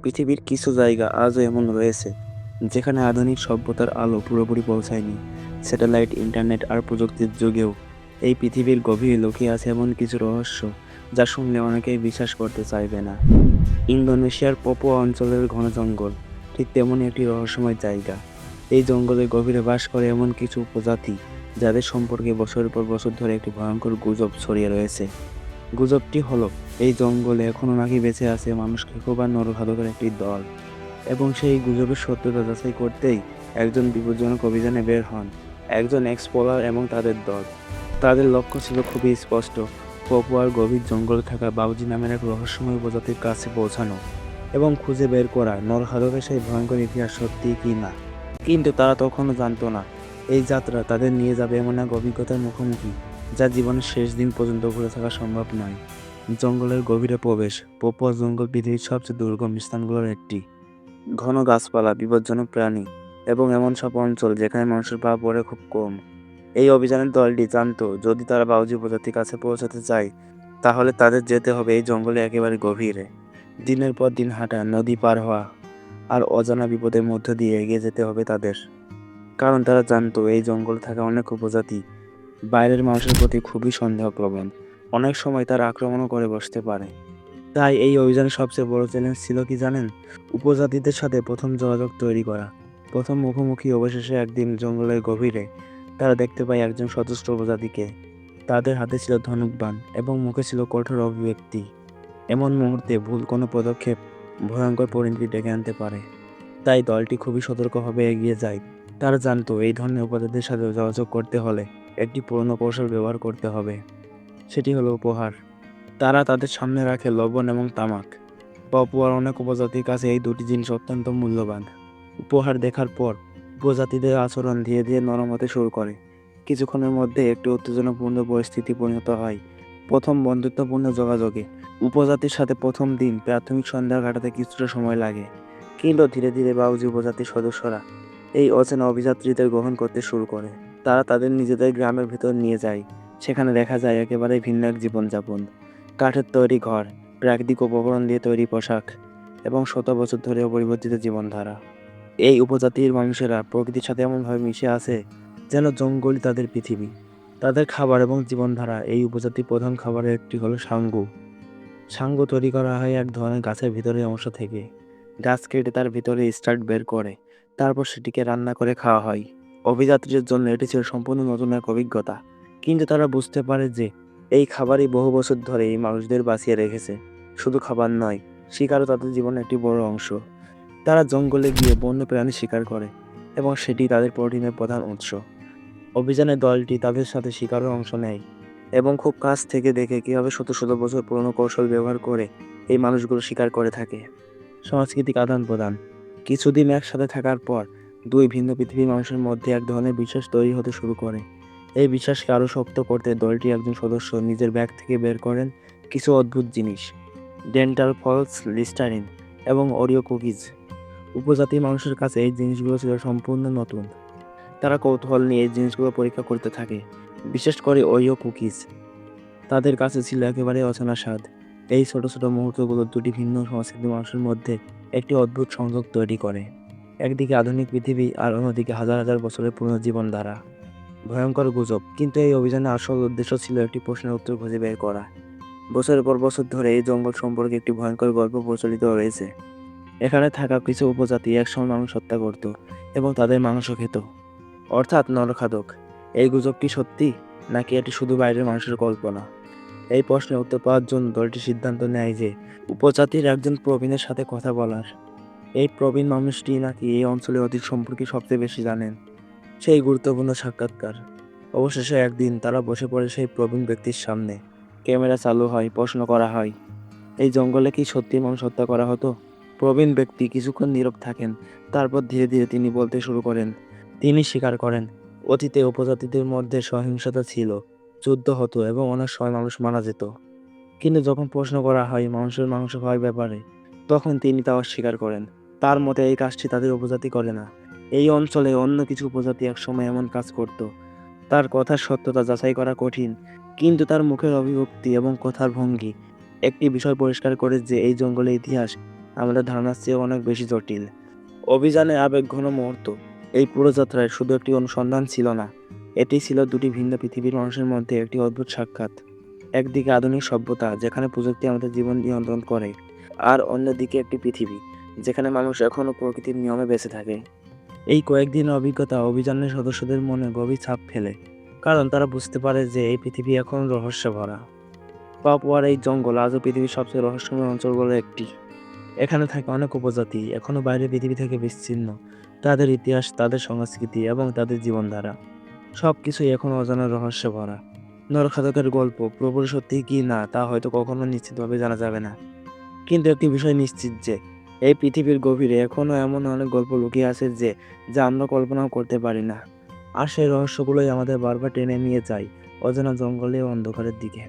পৃথিবীর কিছু জায়গা আজও এমন রয়েছে যেখানে আধুনিক সভ্যতার আলো পুরোপুরি পৌঁছায়নি। স্যাটেলাইট, ইন্টারনেট আর প্রযুক্তির যুগেও এই পৃথিবীর গভীরে লুকিয়ে আছে এমন কিছু রহস্য যা শুনলে অনেকেই বিশ্বাস করতে চাইবে না। ইন্দোনেশিয়ার পপুয়া অঞ্চলের ঘন জঙ্গল ঠিক তেমনই একটি রহস্যময় জায়গা। এই জঙ্গলের গভীরে বাস করে এমন কিছু প্রজাতি যাদের সম্পর্কে বছরের পর বছর ধরে একটি ভয়ঙ্কর গুজব ছড়িয়ে রয়েছে। গুজবটি হলো, এই জঙ্গলে এখনও নাকি বেঁচে আছে মানুষকে খোঁপার নরঘাতকের একটি দল, এবং সেই গুজবের সত্যতা যাচাই করতেই একজন বিপজ্জনক অভিযানে বের হন একজন এক্সপ্লোরার এবং তাদের দল। তাদের লক্ষ্য ছিল খুবই স্পষ্ট: পপুয়ার গভীর জঙ্গলে থাকা বাউজি নামের এক রহস্যময় প্রজাতির কাছে পৌঁছানো এবং খুঁজে বের করা নরঘাতকের সেই ভয়ঙ্কর ইতিহাস সত্যি কি না। কিন্তু তারা তখনও জানতো না, এই যাত্রা তাদের নিয়ে যাবে এমন এক অভিজ্ঞতার মুখোমুখি যা জীবনের শেষ দিন পর্যন্ত ঘুরে থাকা সম্ভব নয়। জঙ্গলের গভীরে প্রবেশ। পপুয়া জঙ্গল পৃথিবীর সবচেয়ে দুর্গম স্থানগুলোর একটি। ঘন গাছপালা, বিপজ্জনক প্রাণী এবং এমন সব অঞ্চল যেখানে মানুষের পা পড়ে খুব কম। এই অভিযানের দলটি জানতো, যদি তারা বাউজি প্রজাতির কাছে পৌঁছাতে চায় তাহলে তাদের যেতে হবে এই জঙ্গলে একেবারে গভীরে। দিনের পর দিন হাঁটা, নদী পার হওয়া আর অজানা বিপদের মধ্য দিয়ে এগিয়ে যেতে হবে তাদের, কারণ তারা জানতো এই জঙ্গলে থাকা অনেক উপজাতি বাইরের মানুষের প্রতি খুবই সন্দেহপ্রবণ। অনেক সময় তারা আক্রমণও করে বসতে পারে। তাই এই অভিযানের সবচেয়ে বড় চ্যালেঞ্জ ছিল কি জানেন? উপজাতিদের সাথে প্রথম যোগাযোগ তৈরি করা। প্রথম মুখোমুখি অবশেষে একদিন জঙ্গলের গভীরে তারা দেখতে পায় একজন সচেষ্ট উপজাতিকে। তাদের হাতে ছিল ধনুক-বাণ এবং মুখে ছিল কঠোর অভিব্যক্তি। এমন মুহূর্তে ভুল কোনো পদক্ষেপ ভয়ঙ্কর পরিণতি ডেকে আনতে পারে। তাই দলটি খুবই সতর্কভাবে এগিয়ে যায়। তারা জানতো, এই ধরনের উপজাতিদের সাথে যোগাযোগ করতে হলে একটি পুরনো কৌশল ব্যবহার করতে হবে। সেটি হলো উপহার। তারা তাদের সামনে রাখে লবণ এবং তামাক। পাপুয়ার অনেক উপজাতির কাছে এই দুটি জিনিস অত্যন্ত মূল্যবান। উপহার দেখার পর উপজাতিদের আচরণ ধীরে ধীরে নরম হতে শুরু করে। কিছুক্ষণের মধ্যে একটি উত্তেজনাপূর্ণ পরিস্থিতি পরিণত হয় প্রথম বন্ধুত্বপূর্ণ যোগাযোগে। উপজাতির সাথে প্রথম দিন প্রাথমিক সন্দেহ কাটাতে কিছুটা সময় লাগে, কিন্তু ধীরে ধীরে বাউজি উপজাতির সদস্যরা এই অচেনা অভিযাত্রীদের গ্রহণ করতে শুরু করে। তারা তাদের নিজেদের গ্রামের ভেতর নিয়ে যায়। সেখানে দেখা যায় একেবারে ভিন্ন এক জীবনযাপন। কাঠের তৈরি ঘর, প্রাকৃতিক উপকরণ দিয়ে তৈরি পোশাক এবং শত বছর ধরে অপরিবর্তিত জীবনধারা। এই উপজাতির মানুষেরা প্রকৃতির সাথে এমনভাবে মিশে আছে যেন জঙ্গলই তাদের পৃথিবী। তাদের খাবার এবং জীবনধারা। এই উপজাতির প্রধান খাবারের একটি হলো সাঙ্গু। সাঙ্গু তৈরি করা হয় এক ধরনের গাছের ভিতরের অংশ থেকে। গাছ কেটে তার ভিতরে স্টার্ট বের করে তারপর সেটিকে রান্না করে খাওয়া হয়। অভিযাত্রীদের জন্য এটি ছিল সম্পূর্ণ নতুন এক অভিজ্ঞতা, কিন্তু তারা বুঝতে পারে যে এই খাবারই বহু বছর ধরে এই মানুষদের বাঁচিয়ে রেখেছে। শুধু খাবার নয়, শিকারও তাদের জীবনের একটি বড় অংশ। তারা জঙ্গলে গিয়ে বন্য প্রাণী শিকার করে এবং সেটি তাদের প্রোটিনের প্রধান উৎস। অভিযানের দলটি তাদের সাথে শিকারের অংশ নেয় এবং খুব কাছ থেকে দেখে কীভাবে শত শত বছর পুরনো কৌশল ব্যবহার করে এই মানুষগুলো শিকার করে থাকে। সাংস্কৃতিক আদান প্রদান। কিছুদিন একসাথে থাকার পর দুই ভিন্ন পৃথিবীর মানুষের মধ্যে এক ধরনের বিশ্বাস তৈরি হতে শুরু করে। এই বিশ্বাসকে আরও শক্ত করতে দলটি একজন সদস্য নিজের ব্যাগ থেকে বের করেন কিছু অদ্ভুত জিনিস: ডেন্টাল ফলস, লিস্টারিন এবং ওরিও কুকিজ। উপজাতি মানুষের কাছে এই জিনিসগুলো ছিল সম্পূর্ণ নতুন। তারা কৌতূহল নিয়ে এই জিনিসগুলো পরীক্ষা করতে থাকে, বিশেষ করে ওরিও কুকিজ। তাদের কাছে ছিল একেবারে অচেনা স্বাদ। এই ছোট ছোট মুহূর্তগুলো দুটি ভিন্ন সংস্কৃতির মানুষের মধ্যে একটি অদ্ভুত সংযোগ তৈরি করে। একদিকে আধুনিক পৃথিবী আর অন্যদিকে হাজার হাজার বছরের পুরনো জীবনধারা। ভয়ঙ্কর গুজব। কিন্তু এই অভিযানের আসল উদ্দেশ্য ছিল একটি প্রশ্নের উত্তর খুঁজে বের করা। বছরের পর বছর ধরে এই জঙ্গল সম্পর্কে একটি ভয়ঙ্কর গল্প প্রচলিত রয়েছে। এখানে থাকা কিছু উপজাতি একসময় মানুষ হত্যা করত এবং তাদের মাংস খেত, অর্থাৎ নরখাদক। এই গুজব কি সত্যি, নাকি এটি শুধু বাইরের মানুষের কল্পনা? এই প্রশ্নের উত্তর পাওয়ার জন্য দলটি সিদ্ধান্ত নেয় যে উপজাতির একজন প্রবীণের সাথে কথা বলার। এই প্রবীণ মানুষটি নাকি এই অঞ্চলের অতীত সম্পর্কে সবচেয়ে বেশি জানেন। সেই গুরুত্বপূর্ণ সাক্ষাৎকার। অবশেষে একদিন তারা বসে পড়ে সেই প্রবীণ ব্যক্তির সামনে। ক্যামেরা চালু হয়, প্রশ্ন করা হয়, এই জঙ্গলে কি সত্যি মানুষ হত্যা করা হতো? প্রবীণ ব্যক্তি কিছুক্ষণ নীরব থাকেন, তারপর ধীরে ধীরে তিনি বলতে শুরু করেন। তিনি স্বীকার করেন, অতীতে উপজাতিদের মধ্যে সহিংসতা ছিল, যুদ্ধ হতো এবং অনেক সময় মানুষ মারা যেত। কিন্তু যখন প্রশ্ন করা হয় মানুষের মাংস খাওয়ার ব্যাপারে, তখন তিনি তা অস্বীকার করেন। তার মতে এই কাজটি তাদের উপজাতি করে না। এই অঞ্চলে অন্য কিছু উপজাতি একসময় এমন কাজ করত। তার কথার সত্যতা যাচাই করা কঠিন, কিন্তু তার মুখের অভিব্যক্তি এবং কথার ভঙ্গি একটি বিষয় পরিষ্কার করে যে এই জঙ্গলের ইতিহাস আমাদের ধারণার চেয়ে অনেক বেশি জটিল। অভিযানে আবেগঘন মুহূর্ত। এই পুরো যাত্রায় শুধু একটি অনুসন্ধান ছিল না, এটি ছিল দুটি ভিন্ন পৃথিবীর মানুষের মধ্যে একটি অদ্ভুত সাক্ষাৎ। একদিকে আধুনিক সভ্যতা যেখানে প্রযুক্তি আমাদের জীবন নিয়ন্ত্রণ করে, আর অন্যদিকে একটি পৃথিবী যেখানে মানুষ এখনও প্রকৃতির নিয়মে বেঁচে থাকে। এই কয়েকদিনের অভিজ্ঞতা অভিযানের সদস্যদের মনে গভীর ছাপ ফেলে, কারণ তারা বুঝতে পারে যে এই পৃথিবী এখন রহস্যে ভরা। পাপুয়ার এই জঙ্গল আজও পৃথিবীর সবচেয়ে রহস্যময় অঞ্চলগুলোর একটি। এখানে থাকে অনেক উপজাতি এখনও বাইরের পৃথিবী থেকে বিচ্ছিন্ন। তাদের ইতিহাস, তাদের সংস্কৃতি এবং তাদের জীবনধারা সব কিছুই এখনও অজানা রহস্যে ভরা। নরখাদকের গল্প পুরোপুরি সত্যি কি না তা হয়তো কখনো নিশ্চিতভাবে জানা যাবে না, কিন্তু একটি বিষয় নিশ্চিত যে এই পৃথিবীর গভীরে এখনও এমন অনেক গল্প লুকিয়ে আছে যা আমরা কল্পনাও করতে পারি না। আর সেই রহস্যগুলোই আমাদের বারবার টেনে নিয়ে যায় অজানা জঙ্গলে ও অন্ধকারের দিকে।